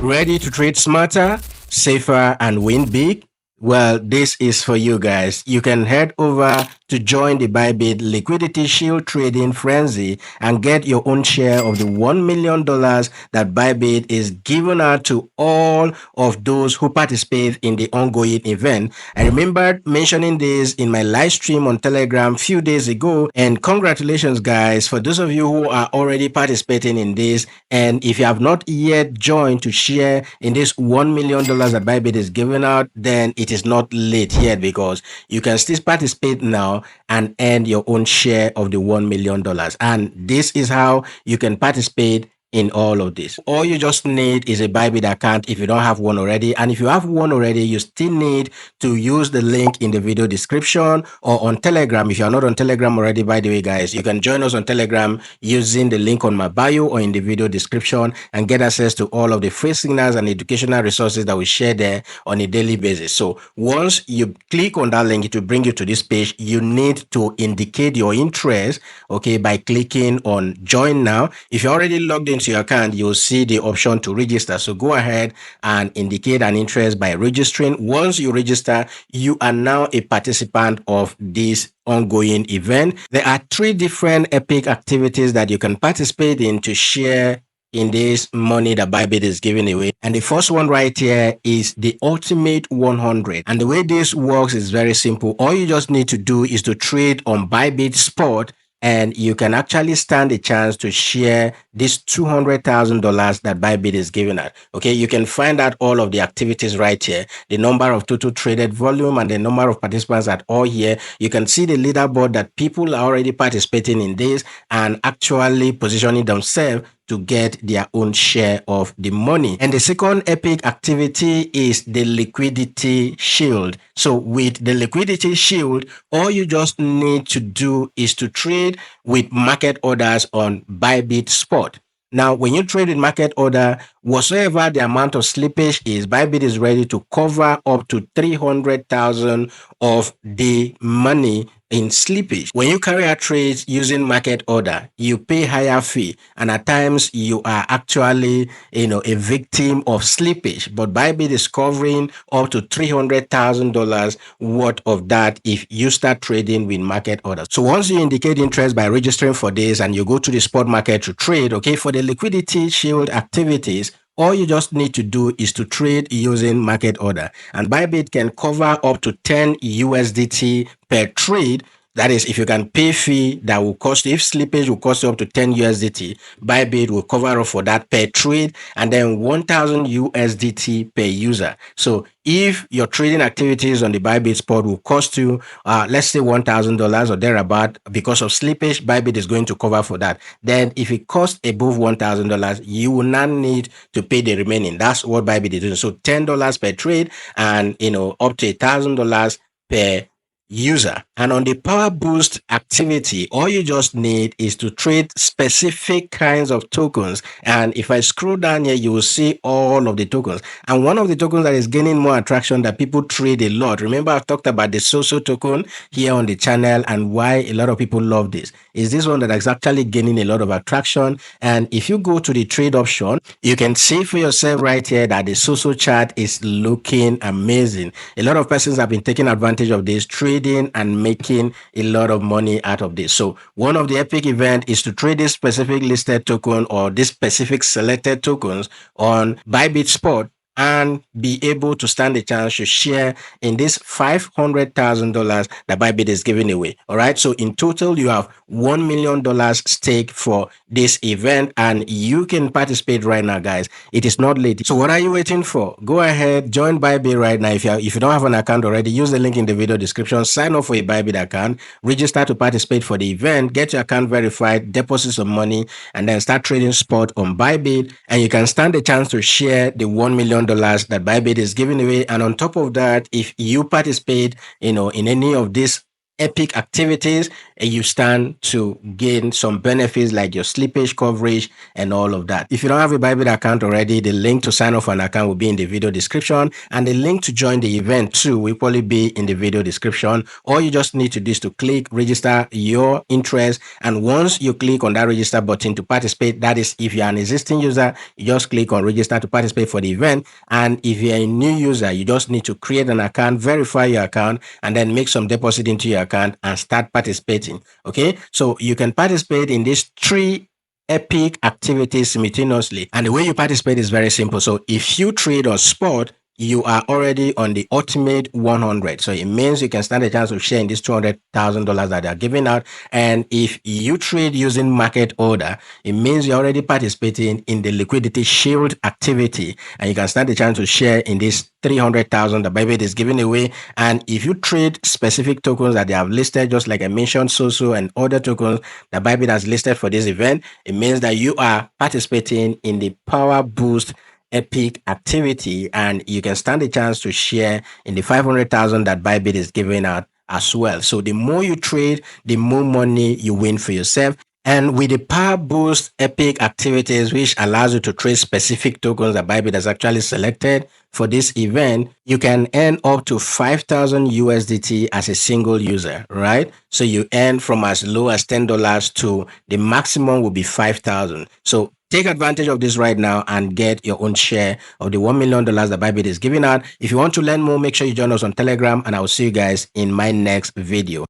Ready to trade smarter, safer, and win big? Well, this is for you guys. You can head over to join the Bybit Liquidity Shield trading frenzy and get your own share of the $1 million that Bybit is giving out to all of those who participate in the ongoing event. I remember mentioning this in my live stream on Telegram a few days ago, and congratulations, guys, for those of you who are already participating in this. And if you have not yet joined to share in this $1 million that Bybit is giving out, then it is not late yet, because you can still participate now and earn your own share of the $1 million. And this is how you can participate in all of this. All you just need is a Bybit account if you don't have one already. And if you have one already, you still need to use the link in the video description or on Telegram. If you're not on Telegram already, by the way, guys, you can join us on Telegram using the link on my bio or in the video description and get access to all of the free signals and educational resources that we share there on a daily basis. So once you click on that link, it will bring you to this page. You need to indicate your interest, okay, by clicking on join now. If you're already logged into your account, you'll see the option to register. So go ahead and indicate an interest by registering. Once you register, you are now a participant of this ongoing event. There are 3 different epic activities that you can participate in to share in this money that Bybit is giving away. And the first one right here is the ultimate 100. And the way this works is very simple. All you just need to do is to trade on Bybit Spot, and you can actually stand a chance to share this $200,000 that Bybit is giving out. Okay, you can find out all of the activities right here, the number of total traded volume and the number of participants at all here. You can see the leaderboard that people are already participating in this and actually positioning themselves to get their own share of the money. And the second epic activity is the Liquidity Shield. So with the Liquidity Shield, all you just need to do is to trade with market orders on Bybit Spot. Now, when you trade with market order, whatsoever the amount of slippage is, Bybit is ready to cover up to 300,000 of the money in slippage. When you carry out trades using market order, you pay higher fee, and at times you are actually, a victim of slippage. But Bybit is covering up to $300,000 worth of that if you start trading with market order. So once you indicate interest by registering for this and you go to the spot market to trade, okay, for the Liquidity Shield activities, all you just need to do is to trade using market order, and Bybit can cover up to 10 USDT per trade. That is, if you can pay fee that will cost, if slippage will cost you up to 10 USDT, Bybit will cover up for that per trade, and then 1,000 USDT per user. So if your trading activities on the Bybit Spot will cost you, let's say $1,000 or thereabout, because of slippage, Bybit is going to cover for that. Then if it costs above $1,000, you will not need to pay the remaining. That's what Bybit is doing. So $10 per trade, and up to $1,000 per user. And on the Power Boost activity, all you just need is to trade specific kinds of tokens. And if I scroll down here, you will see all of the tokens. And one of the tokens that is gaining more attraction that people trade a lot, remember I've talked about the 𝗖𝗍 token here on the channel and why a lot of people love this, is this one that is actually gaining a lot of attraction. And if you go to the trade option, you can see for yourself right here that the 𝗖𝗍 chart is looking amazing. A lot of persons have been taking advantage of this, trading and making a lot of money out of this. So one of the epic event is to trade this specific listed token or this specific selected tokens on Bybit Spot and be able to stand a chance to share in this $500,000 that Bybit is giving away. All right. So in total, you have $1 million stake for this event, and you can participate right now, guys. It is not late. So what are you waiting for? Go ahead, join Bybit right now. If you don't have an account already, use the link in the video description. Sign up for a Bybit account, register to participate for the event, get your account verified, deposit some money, and then start trading spot on Bybit. And you can stand a chance to share the $1 million that Bybit is giving away. And on top of that, if you participate, in any of these epic activities, and you stand to gain some benefits like your slippage coverage and all of that. If you don't have a Bybit account already, the link to sign up for an account will be in the video description, and the link to join the event too will probably be in the video description. All you just need to do is to click register your interest, and once you click on that register button to participate, that is if you're an existing user, you just click on register to participate for the event. And if you're a new user, you just need to create an account, verify your account, and then make some deposit into your account and start participating. Okay, so you can participate in these 3 epic activities simultaneously, and the way you participate is very simple. So if you trade on spot, you are already on the ultimate 100. So it means you can stand a chance of sharing this $200,000 that they are giving out. And if you trade using market order, it means you're already participating in the liquidity shield activity, and you can stand a chance to share in this 300,000 that Bybit is giving away. And if you trade specific tokens that they have listed, just like I mentioned, 𝗖𝗍 and other tokens that Bybit has listed for this event, it means that you are participating in the power boost epic activity, and you can stand a chance to share in the 500,000 that Bybit is giving out as well. So the more you trade, the more money you win for yourself. And with the power boost epic activities, which allows you to trade specific tokens that Bybit has actually selected for this event, you can earn up to 5,000 USDT as a single user, right? So you earn from as low as $10 to the maximum will be 5,000. So take advantage of this right now and get your own share of the $1 million that Bybit is giving out. If you want to learn more, make sure you join us on Telegram, and I will see you guys in my next video.